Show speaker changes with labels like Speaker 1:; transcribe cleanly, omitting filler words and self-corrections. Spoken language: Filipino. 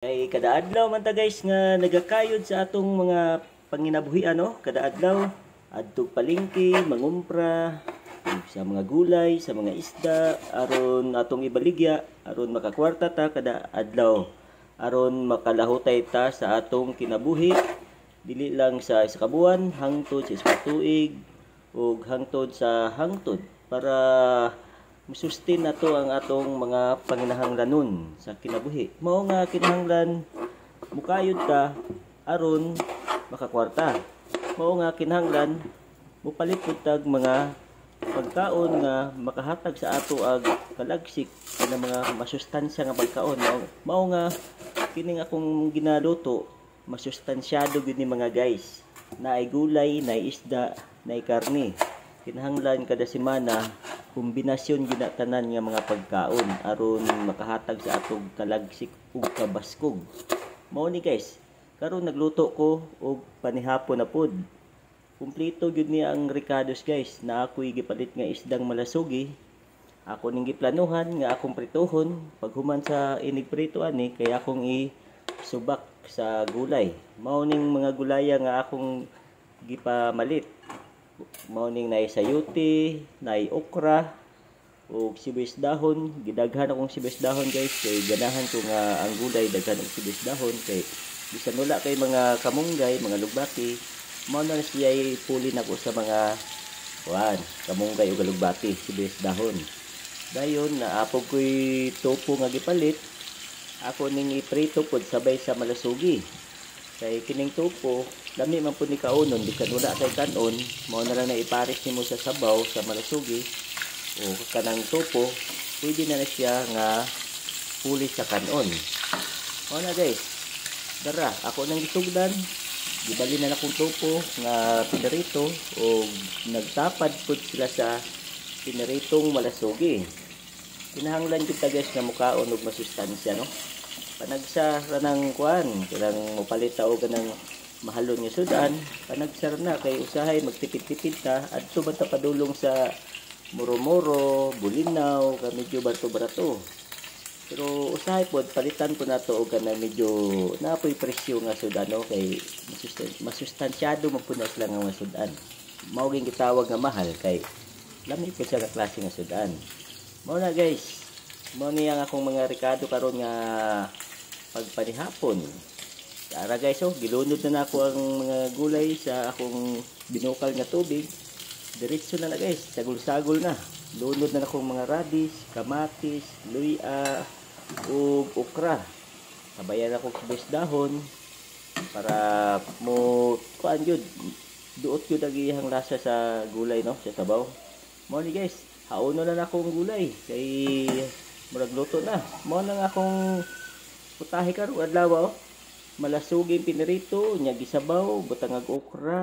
Speaker 1: Kay kada adlaw man ta guys nga nagakayod sa atong mga panginabuhian no, kada adlaw adtog palengke, mangumpra sa mga gulay, sa mga isda aron atong ibaligya aron makakwarta ta kada adlaw. Aron makalahutay ta sa atong kinabuhi dili lang sa isa ka buwan hangtod sa isa ka tuig ug hangtod sa hangtod para musustain nato ang atong mga panginahanglanon sa kinabuhi. Mao nga kinahanglan mukayod ta aron makakwarta. Mao nga kinahanglan mupalit pud tag mga pagkaon nga makahatag sa ato ag kalagsik kana mga masustansya nga pagkaon. Mao nga kining akong ginaluto masustansyado gid ni mga guys. Naay gulay, naay isda, naay karne. Kinahanglan kada semana kombinasyon ginatanan nga mga pagkaon aron makahatag sa atong kalagsik ug kabaskog. Mao ni guys, karon nagluto ko og panihapon na pod. Kumpleto gyud ni ang ricados guys, na ako'y gipalit nga isdang malasugi. Ako ning giplanuhan nga akong pritohon paghuman sa inigprito ani kay akong isubak sa gulay. Mao ning mga gulaya nga akong gipamalit. Mao ning naay sayote, naay okra ug sibuyas dahon. Gidaghan akong sibuyas dahon guys kay ganahan ko nga ang gulay daghan og sibuyas dahon kay bisan wala kay mga kamunggay, mga lugbati, mao na siya pulin ako sa mga kamunggay ug lugbati, sibuyas dahon. Dayon naapog ko'y topo nga gipalit. Ako ning iprito pod sabay sa malasugi. Kay kining topo, dami man po ni kaunon, di kan wala kay kanon, mao na lang na ipares nimo sa sabaw sa malasugi o kanang topo, pwede na siya nga puli sa kanon. Mao na guys, dara ako nang gisugdan, gibali na akong topo nga pinarito o nagtapad pud sila sa pinaritong malasugi. Kinahanglan kita guys nga mukaon og masustansya no. Panagsa ra nang kuan, kailang mopalit ta og kanang mahalon nga sudan, panagsa na kay usahay magtipid-tipid ta adto ba ta padulong sa muro-muro, bulinaw, ka medyo barato-barato. Pero usahay pod palitan po nato og kanang medyo napoy presyo nga sudan no, kay masustansyado man po na sila nga sudan. Mao ging gitawag nga mahal kay lami po siya nga klase nga sudan. Mao na guys, mao ni ang akong mga ricado karon nga pagpanihapon. Tara guys, gilunod na ako ang mga gulay sa akong binukal nga tubig. Diretso na guys, sagol-sagol na. Lunod na akong mga radish, kamatis, luya, ug okra. Sabayan ako sibuyas dahon para mo kuan jud duot jud ang iyang lasa sa gulay no, sa sabaw. Mao ni guys, hauno na akong gulay kay murag luto na. Mao na akong putahe karon adlaw. Malasugi pinirito, nya gisabaw, butang ag okra.